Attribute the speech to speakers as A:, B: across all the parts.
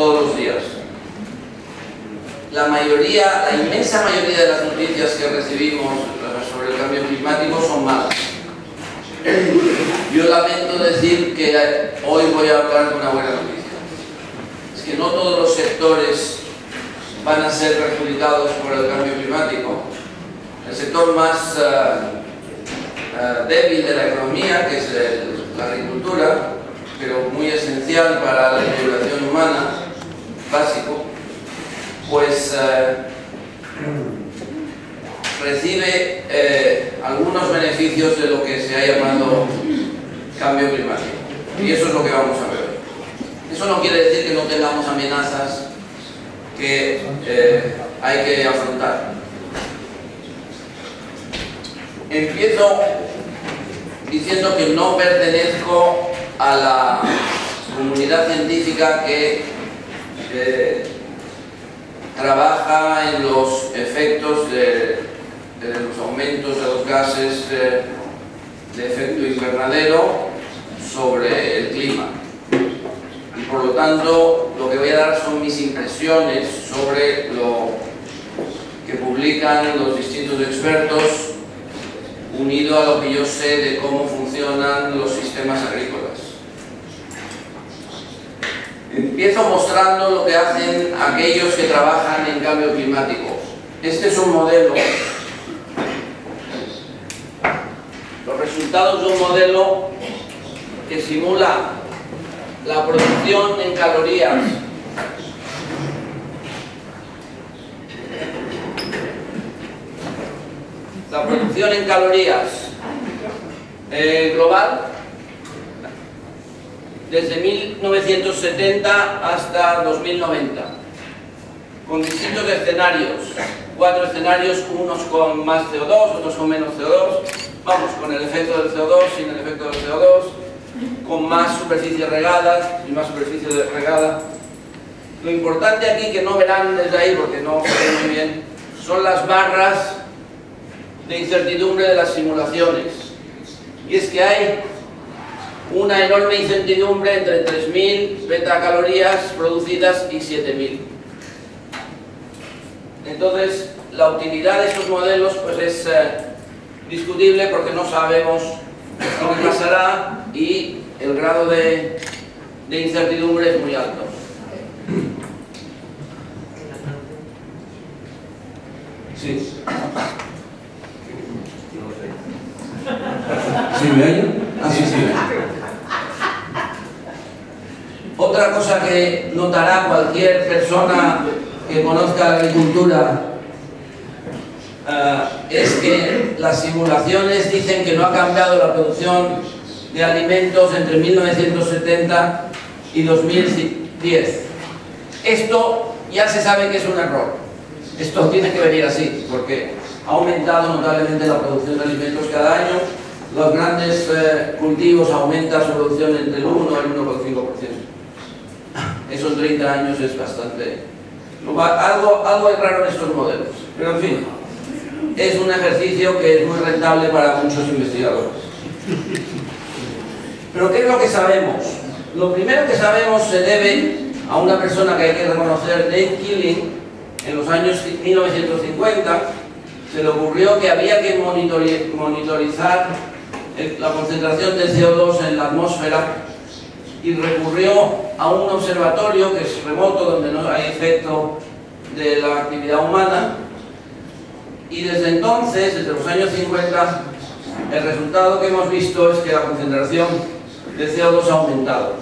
A: todos los días. La inmensa mayoría de las noticias que recibimos sobre el cambio climático son malas. Yo lamento decir que hoy voy a hablar de una buena noticia. Es que no todos los sectores van a ser perjudicados por el cambio climático. El sector más débil de la economía, que es la agricultura, pero muy esencial para la integración humana, básico, pues recibe algunos beneficios de lo que se ha llamado cambio climático. Y eso es lo que vamos a ver hoy. Eso no quiere decir que no tengamos amenazas que hay que afrontar. Empiezo diciendo que no pertenezco a la comunidad científica que trabaja en los efectos de los aumentos de los gases de efecto invernadero sobre el clima. Y por lo tanto, lo que voy a dar son mis impresiones sobre lo que publican los distintos expertos, unido a lo que yo sé de cómo funcionan los sistemas agrícolas. Empiezo mostrando lo que hacen aquellos que trabajan en cambio climático. Este es un modelo, los resultados de un modelo que simula la producción en calorías global desde 1970 hasta 2090, con distintos escenarios, 4 escenarios, unos con más CO2, otros con menos CO2, vamos, con el efecto del CO2, sin el efecto del CO2, con más superficie regada y más superficie regada. Lo importante aquí, que no verán desde ahí porque no se ve muy bien, son las barras de incertidumbre de las simulaciones. Y es que hay una enorme incertidumbre entre 3.000 betacalorías producidas y 7.000. Entonces, la utilidad de estos modelos pues es discutible porque no sabemos lo que pasará y el grado de incertidumbre es muy alto. Sí. ¿Sí me oyen? Ah, sí, sí. Otra cosa que notará cualquier persona que conozca la agricultura es que las simulaciones dicen que no ha cambiado la producción de alimentos entre 1970 y 2010. Esto ya se sabe que es un error. Esto tiene que venir así, porque ha aumentado notablemente la producción de alimentos cada año. Los grandes cultivos aumentan su producción entre el 1 y el 1,5%. Eso en 30 años es bastante... Algo es raro en estos modelos. Pero en fin, es un ejercicio que es muy rentable para muchos investigadores. Pero ¿qué es lo que sabemos? Lo primero que sabemos se debe a una persona que hay que reconocer, Dave Keeling, en los años 1950, se le ocurrió que había que monitorizar la concentración de CO2 en la atmósfera y recurrió a un observatorio que es remoto, donde no hay efecto de la actividad humana, y desde entonces, desde los años 50, el resultado que hemos visto es que la concentración de CO2 ha aumentado.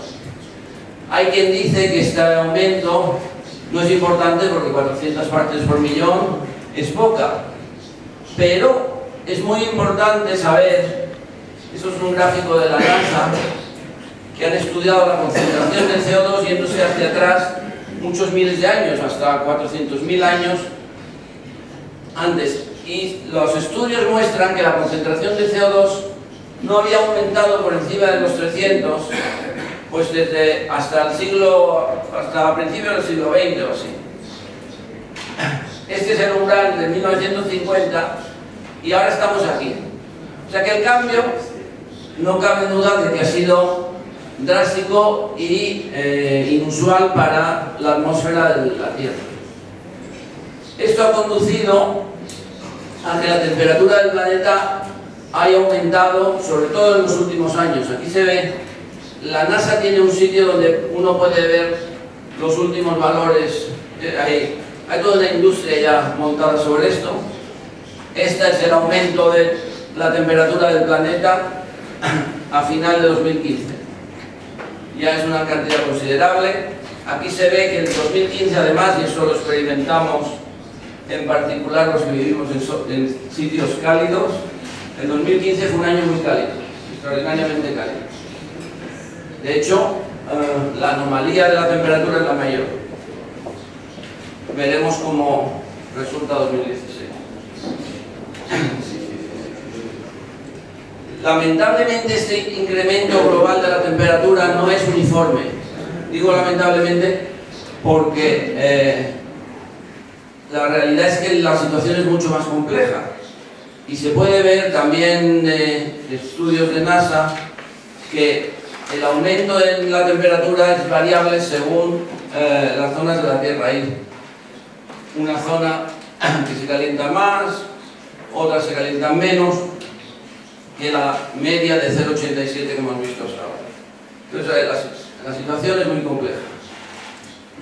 A: Hay quien dice que este aumento no es importante porque 400 partes por millón es poca, pero es muy importante saber, eso es un gráfico de la NASA, que han estudiado la concentración del CO2 yéndose hacia atrás muchos miles de años, hasta 400.000 años antes, y los estudios muestran que la concentración de CO2 no había aumentado por encima de los 300 pues desde hasta principios del siglo XX o así. Este es el umbral de 1950 y ahora estamos aquí. O sea que el cambio, no cabe duda de que ha sido drástico y inusual para la atmósfera de la Tierra. Esto ha conducido a que la temperatura del planeta haya aumentado, sobre todo en los últimos años. Aquí se ve, la NASA tiene un sitio donde uno puede ver los últimos valores. Hay toda una industria ya montada sobre esto. Este es el aumento de la temperatura del planeta a final de 2015. Ya es una cantidad considerable. Aquí se ve que en 2015, además, y eso lo experimentamos en particular los que vivimos en sitios cálidos, el 2015 fue un año muy cálido, extraordinariamente cálido. De hecho, la anomalía de la temperatura es la mayor. Veremos cómo resulta 2016. Lamentablemente este incremento global de la temperatura no es uniforme. Digo lamentablemente porque la realidad es que la situación es mucho más compleja y se puede ver también de estudios de NASA que el aumento en la temperatura es variable según las zonas de la Tierra. Hay una zona que se calienta más, otras se calientan menos que la media de 0,87 que hemos visto hasta ahora. Entonces la situación es muy compleja.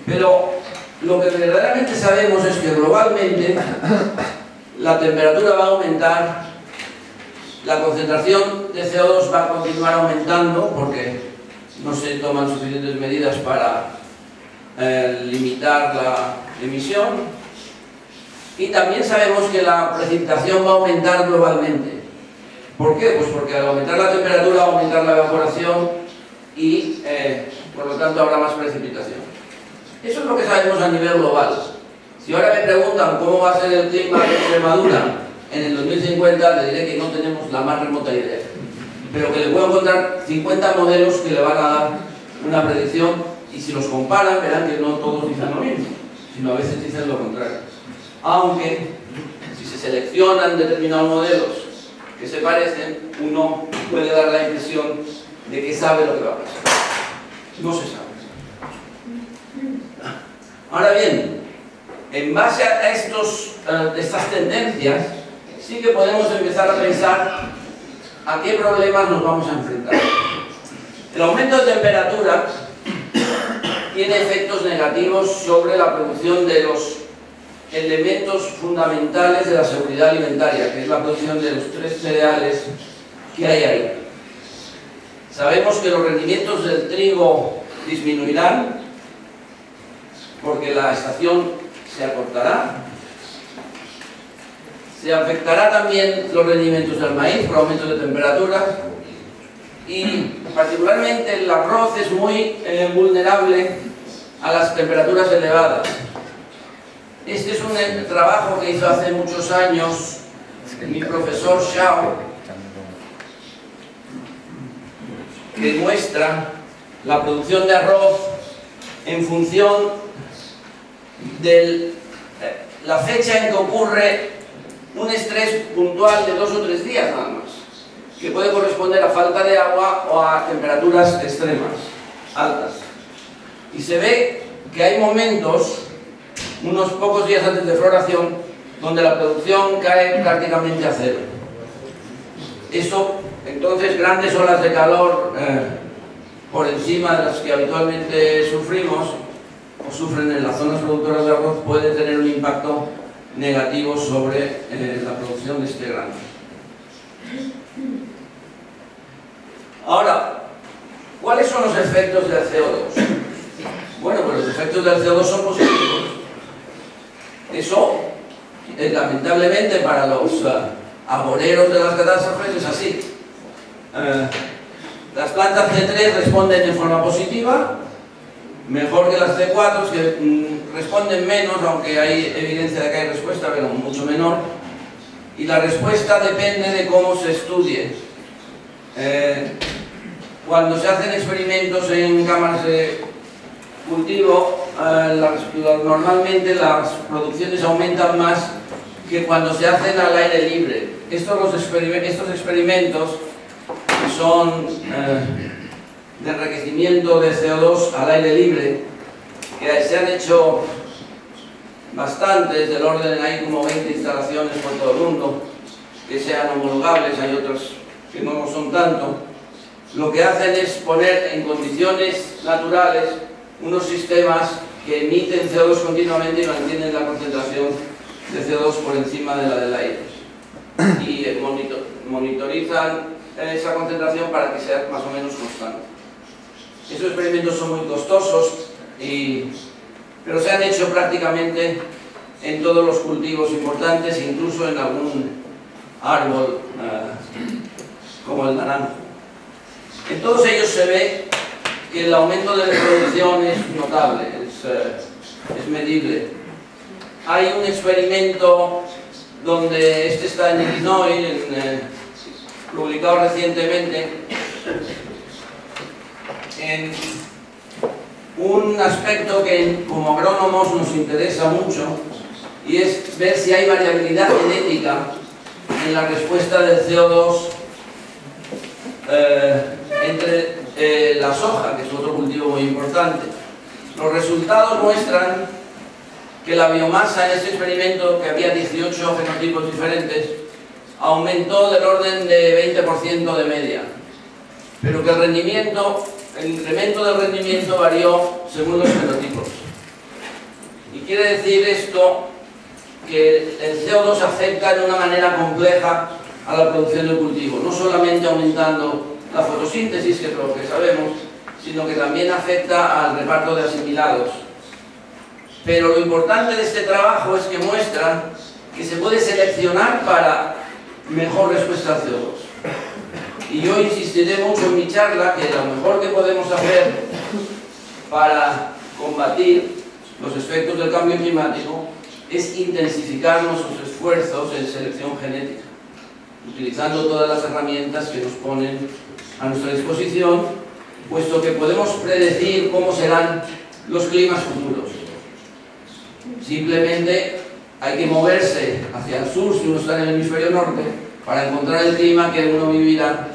A: Pero lo que verdaderamente sabemos es que globalmente la temperatura va a aumentar, la concentración de CO2 va a continuar aumentando porque no se toman suficientes medidas para limitar la emisión, y también sabemos que la precipitación va a aumentar globalmente. ¿Por qué? Pues porque al aumentar la temperatura va a aumentar la evaporación y por lo tanto habrá más precipitación. Eso es lo que sabemos a nivel global. Si ahora me preguntan cómo va a ser el clima de Extremadura en el 2050, le diré que no tenemos la más remota idea, pero que le puedo encontrar 50 modelos que le van a dar una predicción, y si los comparan verán que no todos dicen lo mismo, sino a veces dicen lo contrario. Aunque si se seleccionan determinados modelos que se parecen, uno puede dar la impresión de que sabe lo que va a pasar. No se sabe. Ahora bien, en base a estas tendencias, sí que podemos empezar a pensar a qué problemas nos vamos a enfrentar. El aumento de temperatura tiene efectos negativos sobre la producción de los elementos fundamentales de la seguridad alimentaria, que es la producción de los 3 cereales que hay ahí. Sabemos que los rendimientos del trigo disminuirán porque la estación se acortará. Se afectará también los rendimientos del maíz por aumento de temperaturas, y particularmente el arroz es muy vulnerable a las temperaturas elevadas. Este es un trabajo que hizo hace muchos años mi profesor Xiao, que muestra la producción de arroz en función de la fecha en que ocurre un estrés puntual de 2 o 3 días nada más, que puede corresponder a falta de agua o a temperaturas extremas, altas. Y se ve que hay momentos, unos pocos días antes de floración, donde la producción cae prácticamente a cero. Eso, entonces, grandes olas de calor por encima de las que habitualmente sufrimos o sufren en las zonas productoras de arroz, puede tener un impacto negativo sobre la producción de este grano. Ahora, ¿cuáles son los efectos del CO2? Bueno, pues los efectos del CO2 son positivos. Eso, lamentablemente, para los agoreros de las catástrofes es así. Las plantas C3 responden de forma positiva, mejor que las C4, que responden menos, aunque hay evidencia de que hay respuesta, pero mucho menor. Y la respuesta depende de cómo se estudie. Cuando se hacen experimentos en cámaras de cultivo, normalmente las producciones aumentan más que cuando se hacen al aire libre. Estos experimentos son de enriquecimiento de CO2 al aire libre, que se han hecho bastantes, del orden, hay como 20 instalaciones por todo el mundo, que sean homologables, hay otras que no lo son tanto. Lo que hacen es poner en condiciones naturales unos sistemas que emiten CO2 continuamente y mantienen la concentración de CO2 por encima de la del aire. Y monitorizan esa concentración para que sea más o menos constante. Estos experimentos son muy costosos, pero se han hecho prácticamente en todos los cultivos importantes, incluso en algún árbol como el naranjo. En todos ellos se ve que el aumento de la producción es notable, es medible. Hay un experimento donde este está en Illinois, publicado recientemente, en un aspecto que como agrónomos nos interesa mucho, y es ver si hay variabilidad genética en la respuesta del CO2 entre la soja, que es otro cultivo muy importante. Los resultados muestran que la biomasa en este experimento, que había 18 fenotipos diferentes, aumentó del orden de 20% de media, pero que el incremento del rendimiento varió según los fenotipos. Y quiere decir esto que el CO2 afecta de una manera compleja a la producción del cultivo, no solamente aumentando la fotosíntesis, que es lo que sabemos, sino que también afecta al reparto de asimilados. Pero lo importante de este trabajo es que muestra que se puede seleccionar para mejor respuesta al CO2. Y yo insistiré mucho en mi charla que lo mejor que podemos hacer para combatir los efectos del cambio climático es intensificar nuestros esfuerzos en selección genética, utilizando todas las herramientas que nos ponen a nuestra disposición, puesto que podemos predecir cómo serán los climas futuros. Simplemente hay que moverse hacia el sur si uno está en el hemisferio norte para encontrar el clima que uno vivirá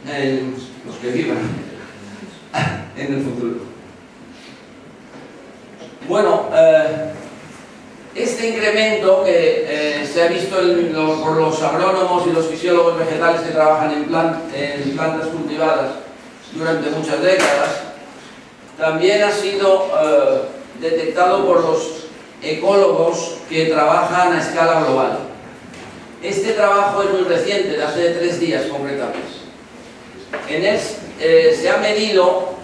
A: en los que vivan en el futuro. Bueno, este incremento que se ha visto por los agrónomos y los fisiólogos vegetales que trabajan en plantas cultivadas durante muchas décadas, también ha sido detectado por los ecólogos que trabajan a escala global. Este trabajo es muy reciente, de hace 3 días concretamente. En él se han medido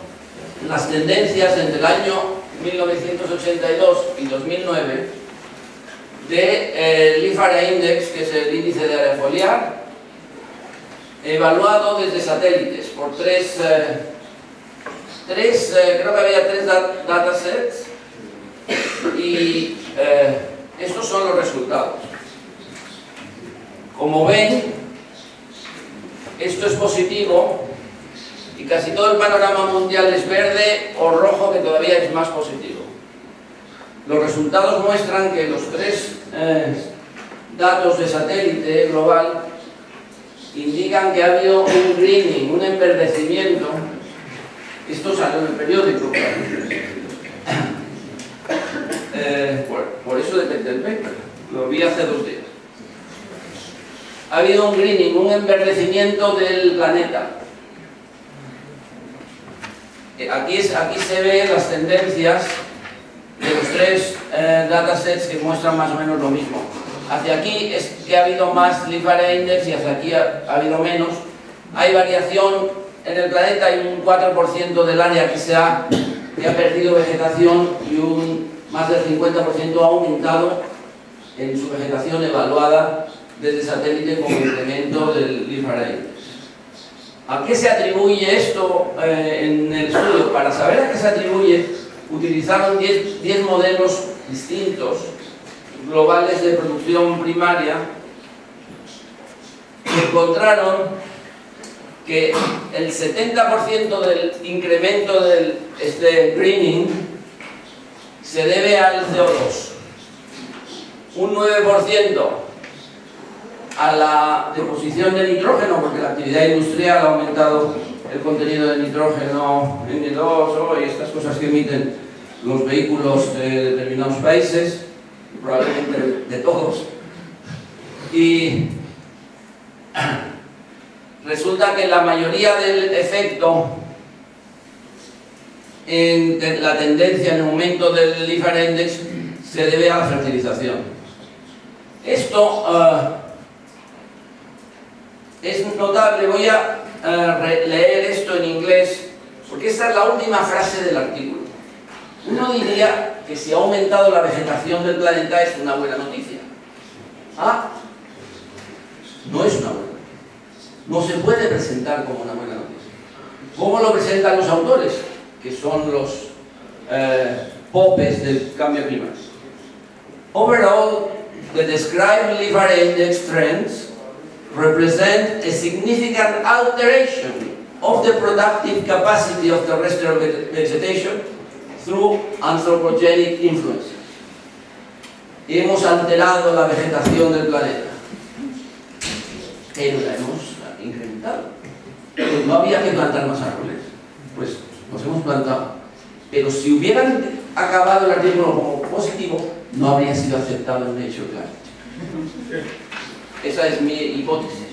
A: las tendencias entre el año 1982 y 2009 de Leaf Area Index, que es el índice de área foliar, evaluado desde satélites por creo que había 3 datasets, y estos son los resultados. Como ven, esto es positivo y casi todo el panorama mundial es verde o rojo, que todavía es más positivo. Los resultados muestran que los 3 datos de satélite global indican que ha habido un greening, un enverdecimiento. Esto salió en el periódico. Por eso detecté el paper, lo vi hace 2 días. Ha habido un greening, un enverdecimiento del planeta. Aquí se ven las tendencias de los 3 datasets que muestran más o menos lo mismo. Hacia aquí es que ha habido más Leaf Area Index y hacia aquí ha habido menos. Hay variación en el planeta, hay un 4% del área que ha perdido vegetación y más del 50% ha aumentado en su vegetación evaluada desde satélite como incremento del Leaf Area Index. ¿A qué se atribuye esto en el estudio? Para saber a qué se atribuye, utilizaron 10 modelos distintos, globales de producción primaria, y encontraron que el 70% del incremento del greening se debe al CO2, un 9% a la deposición de nitrógeno, porque la actividad industrial ha aumentado el contenido de nitrógeno N2 y estas cosas que emiten los vehículos de determinados países, probablemente de todos. Y resulta que la mayoría del efecto en la tendencia en aumento del Lifar Index se debe a la fertilización. Esto es notable. Voy a leer esto en inglés porque esta es la última frase del artículo. Uno diría que si ha aumentado la vegetación del planeta es una buena noticia. No es una buena noticia. No se puede presentar como una buena noticia. ¿Cómo lo presentan los autores? Que son los popes del cambio climático. Overall, the described Lifar Index trends represent a significant alteration of the productive capacity of terrestrial vegetation through anthropogenic influences. Hemos alterado la vegetación del planeta, pero la hemos incrementado. Pues no había que plantar más árboles, pues nos hemos plantado. Pero si hubieran acabado el artículo como positivo, no habría sido aceptado en Nature Climate. Esa es mi hipótesis.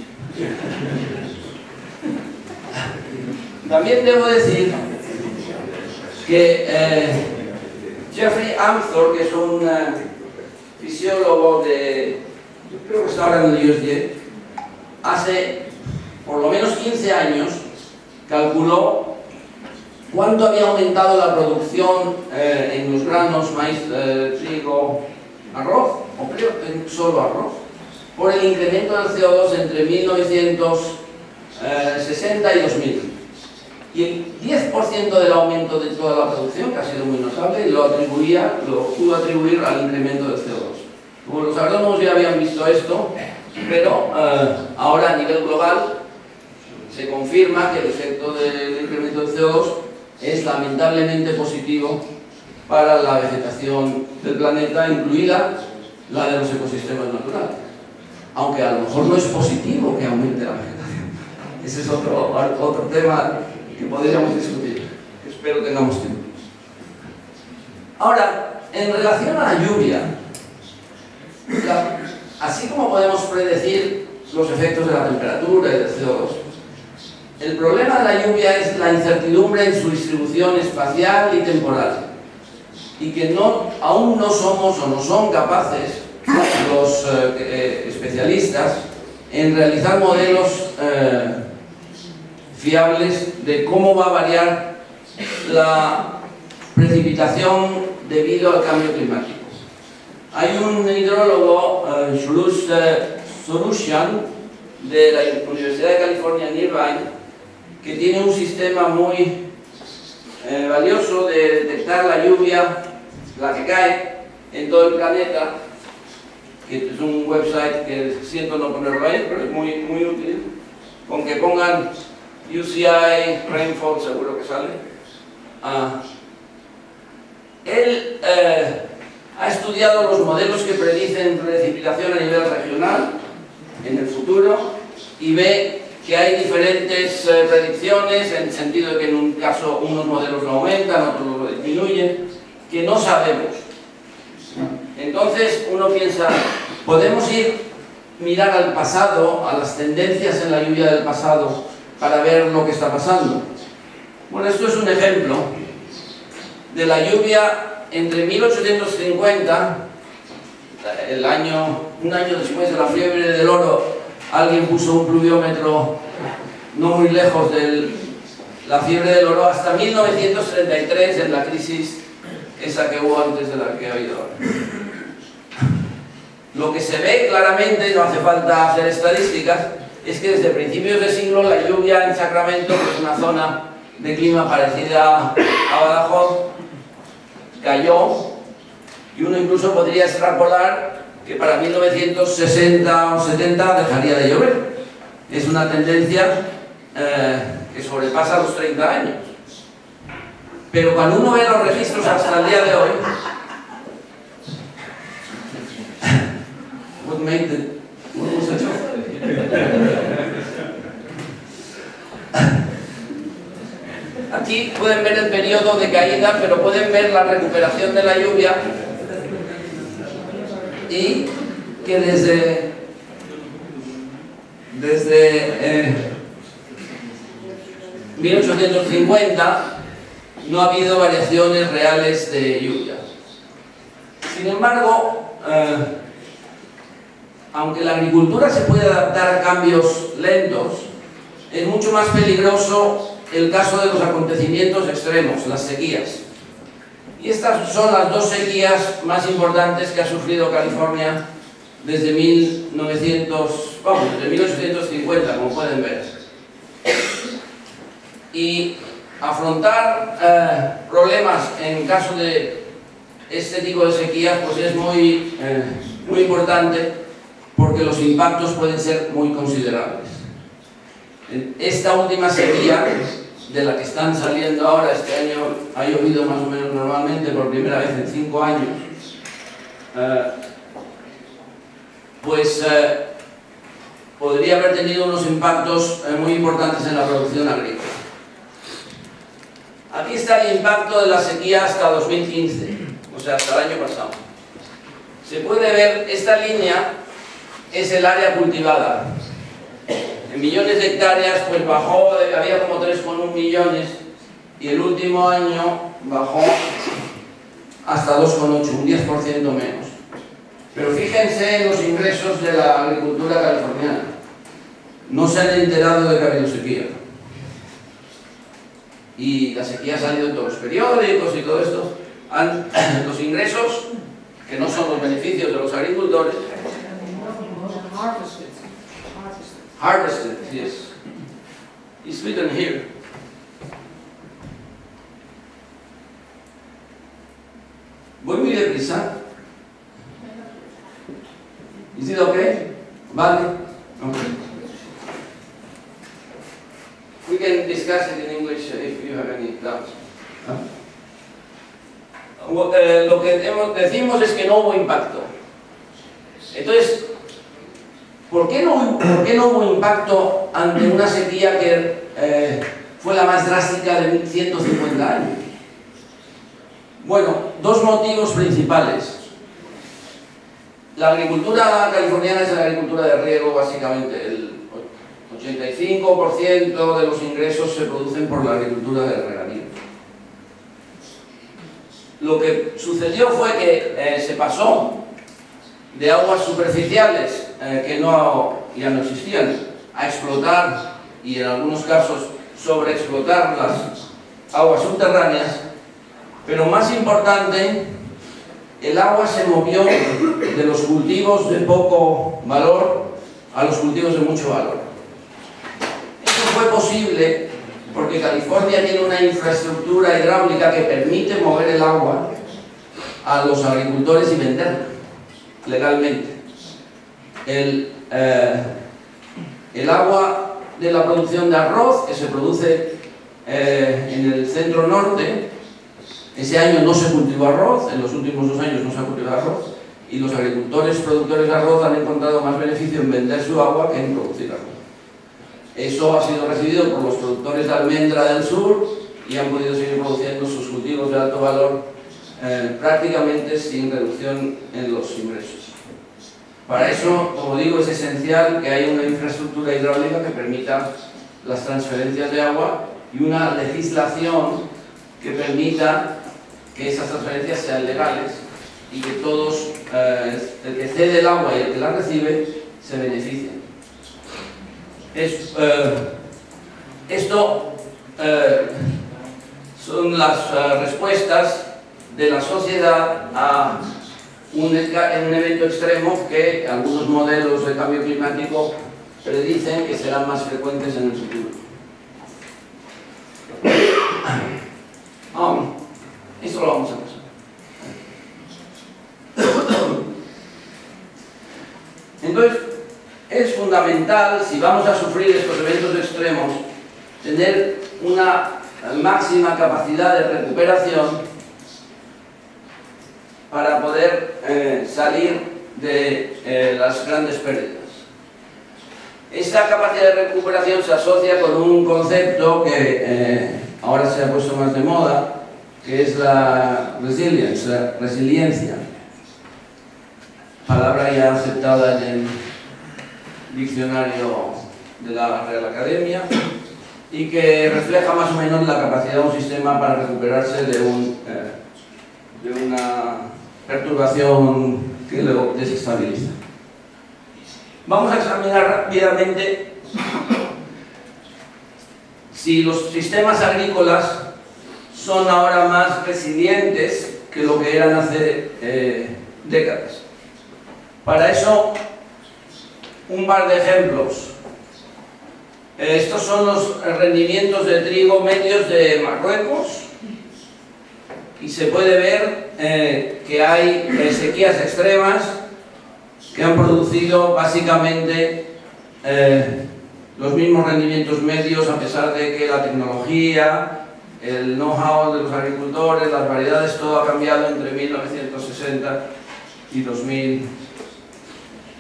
A: También debo decir que Jeffrey Armstrong, que es un fisiólogo de, yo creo que está ahora en el USDA, hace por lo menos 15 años calculó cuánto había aumentado la producción en los granos, maíz, trigo, arroz, o creo que solo arroz, por el incremento del CO2 entre 1960 y 2000. Y el 10% del aumento de toda la producción, que ha sido muy notable, lo pudo atribuir al incremento del CO2. Como los agrónomos ya habían visto esto, pero ahora a nivel global se confirma que el efecto del incremento del CO2 es lamentablemente positivo para la vegetación del planeta, incluida la de los ecosistemas naturales. Aunque a lo mejor no es positivo que aumente la vegetación. Ese es otro tema que podríamos discutir. Espero tengamos tiempo. Ahora, en relación a la lluvia, así como podemos predecir los efectos de la temperatura y del CO2, el problema de la lluvia es la incertidumbre en su distribución espacial y temporal, y que aún no somos o no son capaces los especialistas en realizar modelos fiables de cómo va a variar la precipitación debido al cambio climático. Hay un hidrólogo, Shulush Sorushian, de la Universidad de California en Irvine, que tiene un sistema muy valioso de detectar la lluvia, la que cae en todo el planeta, que es un website que siento no ponerlo ahí, pero es muy, muy útil. Con que pongan UCI Rainfall seguro que sale. Él ha estudiado los modelos que predicen precipitación a nivel regional en el futuro y ve que hay diferentes predicciones, en el sentido de que en un caso unos modelos lo aumentan, otros lo disminuyen, que no sabemos. Entonces uno piensa, ¿podemos mirar al pasado, a las tendencias en la lluvia del pasado, para ver lo que está pasando? Bueno, esto es un ejemplo de la lluvia entre 1850, un año después de la fiebre del oro. Alguien puso un pluviómetro no muy lejos de la fiebre del oro, hasta 1933, en la crisis esa que hubo antes de la que ha habido ahora. Lo que se ve claramente, no hace falta hacer estadísticas, es que desde principios de siglo la lluvia en Sacramento, que es una zona de clima parecida a Badajoz, cayó, y uno incluso podría extrapolar que para 1960 o 70 dejaría de llover. Es una tendencia que sobrepasa los 30 años. Pero cuando uno ve los registros hasta el día de hoy, poquito de caída, pero pueden ver la recuperación de la lluvia y que desde 1850 no ha habido variaciones reales de lluvia. Sin embargo, aunque la agricultura se puede adaptar a cambios lentos, es mucho más peligroso el caso de los acontecimientos extremos, las sequías. Y estas son las dos sequías más importantes que ha sufrido California desde 1850, como pueden ver. Y afrontar problemas en caso de este tipo de sequías pues es muy importante, porque los impactos pueden ser muy considerables. Esta última sequía, de la que están saliendo ahora, este año ha llovido más o menos normalmente por primera vez en 5 años, podría haber tenido unos impactos muy importantes en la producción agrícola. Aquí está el impacto de la sequía hasta 2015, o sea, hasta el año pasado. Se puede ver, esta línea es el área cultivada. En millones de hectáreas, pues bajó, había como 3,1 millones, y el último año bajó hasta 2,8, un 10% menos. Pero fíjense en los ingresos de la agricultura californiana. No se han enterado de que ha habido sequía. Y la sequía ha salido en todos los periódicos y todo esto. Los ingresos, que no son los beneficios de los agricultores. Harvested, yes. It's written here. Voy muy deprisa. Is it okay? Vale. Okay. We can discuss it in English if you have any doubts. Lo que decimos es que no hubo impacto. Entonces, ¿por qué no hubo impacto ante una sequía que fue la más drástica de 150 años? Bueno, dos motivos principales. La agricultura californiana es la agricultura de riego, básicamente. El 85% de los ingresos se producen por la agricultura de regadío. Lo que sucedió fue que se pasó de aguas superficiales que ya no existían, a explotar, y en algunos casos sobreexplotar, las aguas subterráneas. Pero más importante, el agua se movió de los cultivos de poco valor a los cultivos de mucho valor. Eso fue posible porque California tiene una infraestructura hidráulica que permite mover el agua a los agricultores y venderla legalmente. El agua de la producción de arroz, que se produce en el centro norte, ese año no se cultivó arroz, en los últimos 2 años no se ha cultivado arroz, y los agricultores productores de arroz han encontrado más beneficio en vender su agua que en producir arroz. Eso ha sido recibido por los productores de almendra del sur y han podido seguir produciendo sus cultivos de alto valor prácticamente sin reducción en los ingresos. Para eso, como digo, es esencial que haya una infraestructura hidráulica que permita las transferencias de agua y una legislación que permita que esas transferencias sean legales y que todos, el que cede el agua y el que la recibe, se beneficien. Esto son las respuestas de la sociedad a un evento extremo que algunos modelos de cambio climático predicen que serán más frecuentes en el futuro. Esto lo vamos a pasar. Entonces, es fundamental, si vamos a sufrir estos eventos extremos, tener una máxima capacidad de recuperación para poder salir de las grandes pérdidas. Esta capacidad de recuperación se asocia con un concepto que ahora se ha puesto más de moda, que es la resilience, la resiliencia, palabra ya aceptada en el diccionario de la Real Academia, y que refleja más o menos la capacidad de un sistema para recuperarse de una perturbación que lo desestabiliza. Vamos a examinar rápidamente si los sistemas agrícolas son ahora más resilientes que lo que eran hace décadas. Para eso, un par de ejemplos. Estos son los rendimientos de trigo medios de Marruecos, y se puede ver que hay sequías extremas que han producido básicamente los mismos rendimientos medios, a pesar de que la tecnología, el know-how de los agricultores, las variedades, todo ha cambiado entre 1960 y 2000.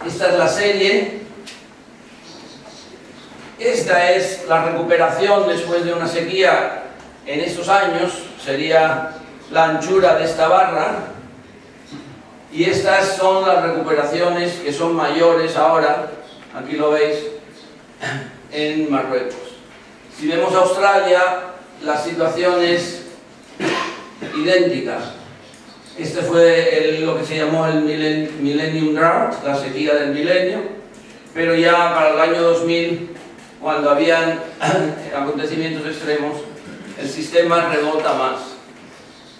A: Esta es la serie. Esta es la recuperación después de una sequía en estos años, sería la anchura de esta barra, y estas son las recuperaciones que son mayores ahora, aquí lo veis, en Marruecos. Si vemos Australia, la situación es idéntica. Este fue lo que se llamó el Millennium Drought, la sequía del milenio, pero ya para el año 2000, cuando habían acontecimientos extremos, el sistema rebota más.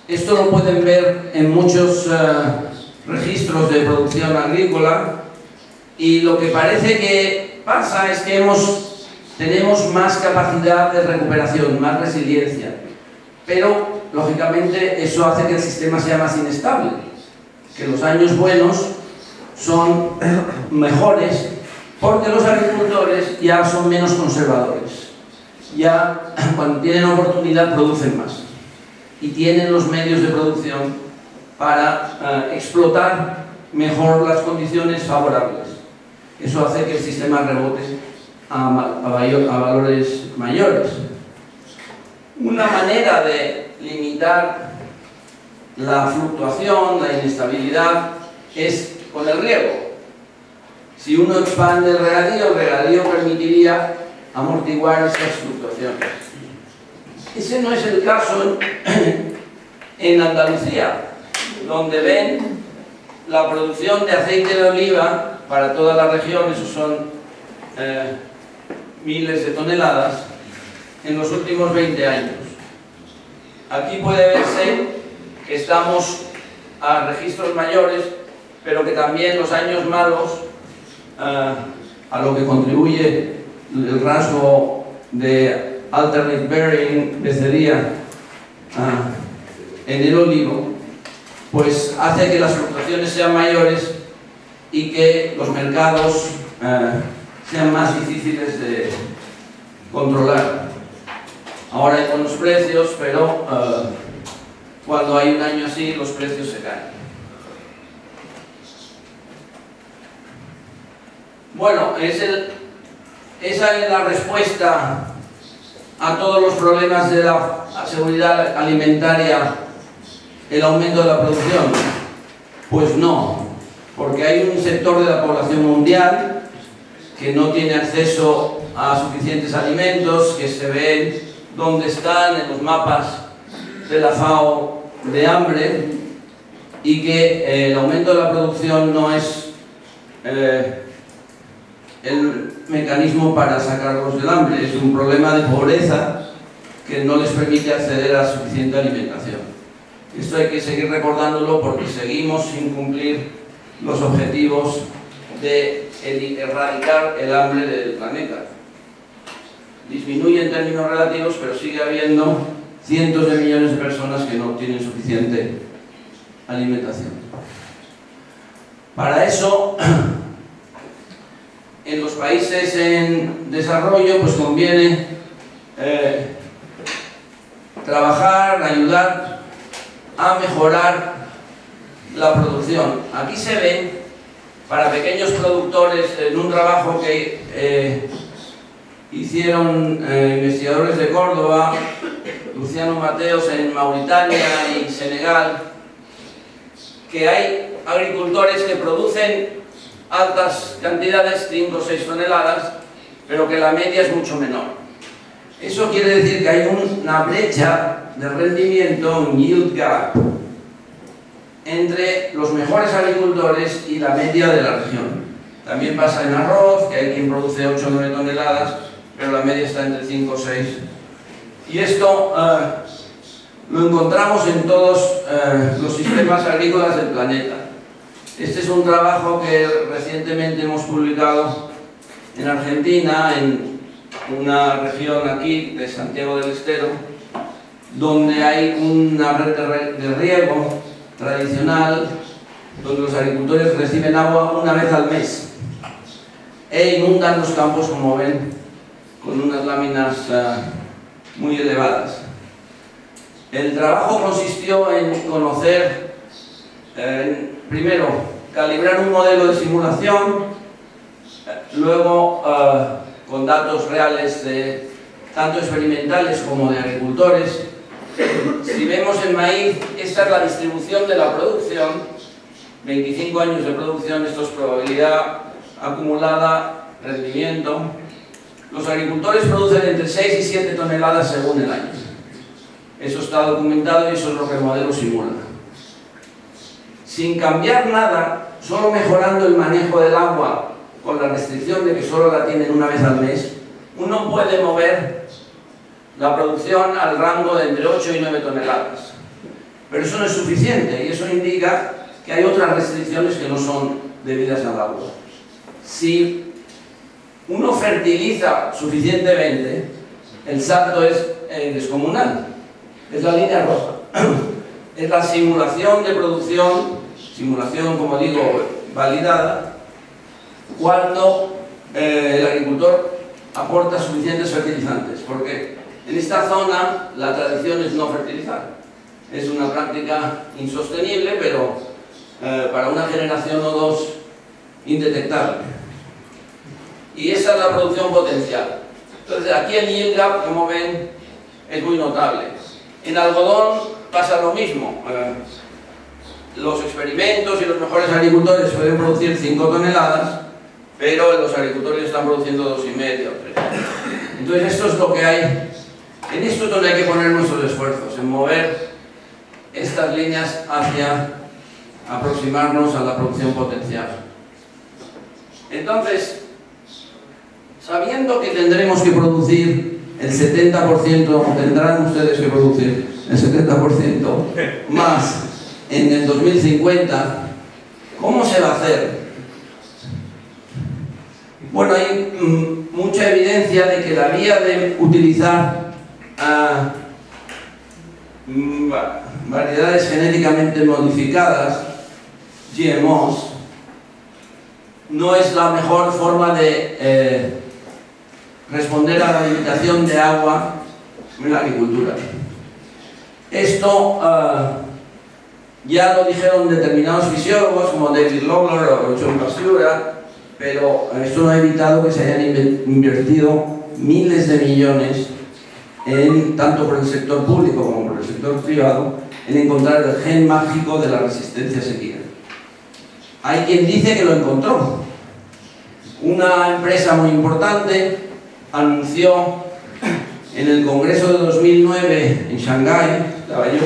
A: Esto lo pueden ver en muchos registros de producción agrícola, y lo que parece que pasa es que tenemos más capacidad de recuperación, más resiliencia, pero lógicamente eso hace que el sistema sea más inestable, que los años buenos son mejores porque los agricultores ya son menos conservadores, ya cuando tienen oportunidad producen más y tienen los medios de producción para explotar mejor las condiciones favorables. Eso hace que el sistema rebote a valores mayores. Una manera de limitar la fluctuación, la inestabilidad, es con el riego. Si uno expande el regadío permitiría amortiguar estas fluctuaciones. Ese no es el caso en Andalucía, donde ven la producción de aceite de oliva para toda la región, esos son miles de toneladas, en los últimos 20 años. Aquí puede verse que estamos a registros mayores, pero que también los años malos, a lo que contribuye el rasgo de alternate bearing de Cería en el olivo, pues hace que las fluctuaciones sean mayores y que los mercados sean más difíciles de controlar. Ahora hay buenos precios, pero cuando hay un año así, los precios se caen. Bueno, esa es la respuesta a todos los problemas de la seguridad alimentaria, el aumento de la producción. Pues no, porque hay un sector de la población mundial que no tiene acceso a suficientes alimentos, que se ven donde están en los mapas de la FAO de hambre, y que el aumento de la producción no es el mecanismo para sacarlos del hambre, es un problema de pobreza que no les permite acceder a suficiente alimentación. Esto hay que seguir recordándolo porque seguimos sin cumplir los objetivos de erradicar el hambre del planeta. Disminuye en términos relativos, pero sigue habiendo cientos de millones de personas que no tienen suficiente alimentación. Para eso, en los países en desarrollo, pues conviene trabajar, ayudar a mejorar la producción. Aquí se ven, para pequeños productores, en un trabajo que hicieron investigadores de Córdoba, Luciano Mateos en Mauritania y Senegal, que hay agricultores que producen altas cantidades, 5 o 6 toneladas, pero que la media es mucho menor. Eso quiere decir que hay una brecha de rendimiento, un yield gap, entre los mejores agricultores y la media de la región. También pasa en arroz, que hay quien produce 8 o 9 toneladas, pero la media está entre 5 o 6. Y esto lo encontramos en todos los sistemas agrícolas del planeta. Este es un trabajo que recientemente hemos publicado en Argentina, en una región aquí de Santiago del Estero, donde hay una red de riego tradicional, donde los agricultores reciben agua una vez al mes e inundan los campos, como ven, con unas láminas muy elevadas. El trabajo consistió en conocer, primero, calibrar un modelo de simulación, luego con datos reales tanto experimentales como de agricultores. Si vemos el maíz, esta es la distribución de la producción, 25 años de producción, esto es probabilidad acumulada, rendimiento. Los agricultores producen entre 6 y 7 toneladas según el año. Eso está documentado y eso es lo que el modelo simula. Sin cambiar nada, solo mejorando el manejo del agua con la restricción de que solo la tienen una vez al mes, uno puede mover la producción al rango de entre 8 y 9 toneladas. Pero eso no es suficiente y eso indica que hay otras restricciones que no son debidas al agua. Si uno fertiliza suficientemente, el salto es descomunal. Es la línea roja. Es la simulación de producción, simulación, como digo, validada, cuando el agricultor aporta suficientes fertilizantes. Porque en esta zona la tradición es no fertilizar. Es una práctica insostenible, pero para una generación o dos indetectable. Y esa es la producción potencial. Entonces aquí el yield gap, como ven, es muy notable. En algodón pasa lo mismo. Los experimentos y los mejores agricultores pueden producir 5 toneladas, pero los agricultores están produciendo 2,5 o 3. Entonces esto es lo que hay. En esto es donde hay que poner nuestros esfuerzos, en mover estas líneas hacia aproximarnos a la producción potencial. Entonces, sabiendo que tendremos que producir el 70%, tendrán ustedes que producir el 70% más en el 2050, ¿cómo se va a hacer? Bueno, hay mucha evidencia de que la vía de utilizar variedades genéticamente modificadas, GMOs, no es la mejor forma de responder a la limitación de agua en la agricultura. Esto ya lo dijeron determinados fisiólogos como David Lawler o John Pastura, pero esto no ha evitado que se hayan invertido miles de millones, tanto por el sector público como por el sector privado, en encontrar el gen mágico de la resistencia a sequía. Hay quien dice que lo encontró. Una empresa muy importante anunció en el Congreso de 2009 en Shanghái, estaba yo,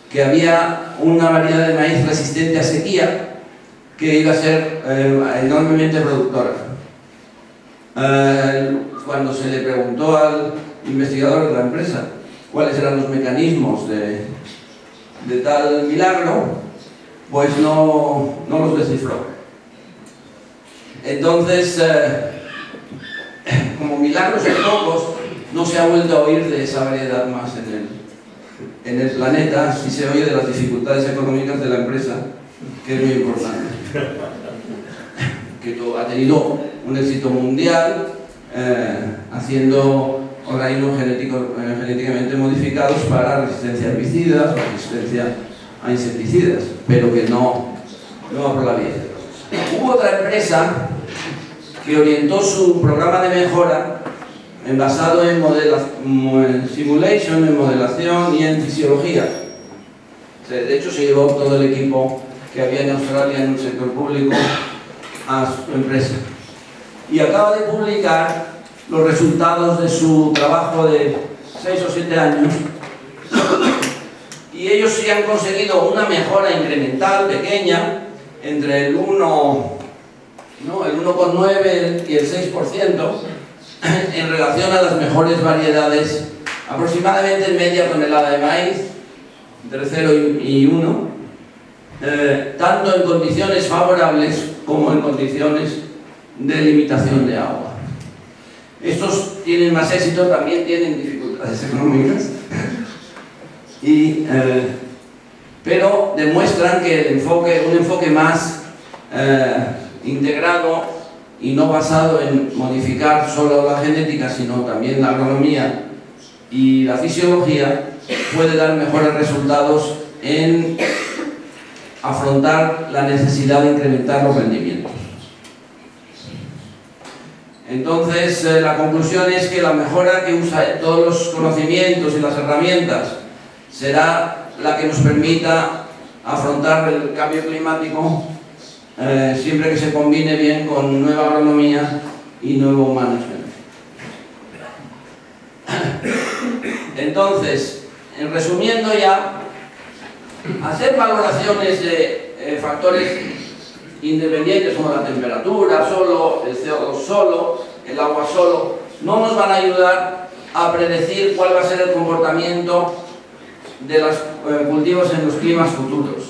A: que había una variedad de maíz resistente a sequía que iba a ser enormemente productora. Cuando se le preguntó al investigador de la empresa cuáles eran los mecanismos de tal milagro, pues no los descifró. Entonces, como milagros hay pocos, no se ha vuelto a oír de esa variedad más en el planeta. Sí se oye de las dificultades económicas de la empresa, que es muy importante, que ha tenido un éxito mundial haciendo organismos genéticamente modificados para resistencia a herbicidas o resistencia a insecticidas, pero que no va por la vía. Hubo otra empresa que orientó su programa de mejora basado en simulation, en modelación y en fisiología. De hecho, se llevó todo el equipo que había en Australia en el sector público a su empresa. Y acaba de publicar los resultados de su trabajo de 6 o 7 años. Y ellos sí han conseguido una mejora incremental pequeña entre el 1,9 y el 6% en relación a las mejores variedades, aproximadamente media tonelada de maíz, entre 0 y 1, tanto en condiciones favorables como en condiciones de limitación de agua. Estos tienen más éxito, también tienen dificultades económicas, pero demuestran que un enfoque más integrado y no basado en modificar solo la genética, sino también la agronomía y la fisiología, puede dar mejores resultados en afrontar la necesidad de incrementar los rendimientos. Entonces, la conclusión es que la mejora que usa todos los conocimientos y las herramientas será la que nos permita afrontar el cambio climático siempre que se combine bien con nueva agronomía y nuevo management. Entonces, resumiendo ya, hacer valoraciones de factores independientes como la temperatura solo, el CO2 solo, el agua solo, no nos van a ayudar a predecir cuál va a ser el comportamiento de los cultivos en los climas futuros,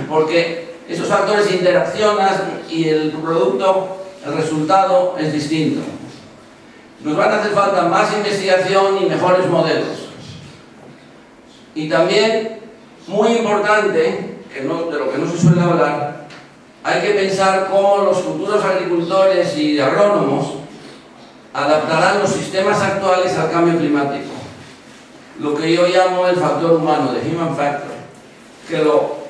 A: porque esos factores interaccionan y el producto, el resultado es distinto. Nos van a hacer falta más investigación y mejores modelos. Y también, muy importante, de lo que no se suele hablar, hay que pensar cómo los futuros agricultores y agrónomos adaptarán los sistemas actuales al cambio climático. Lo que yo llamo el factor humano, the human factor, que lo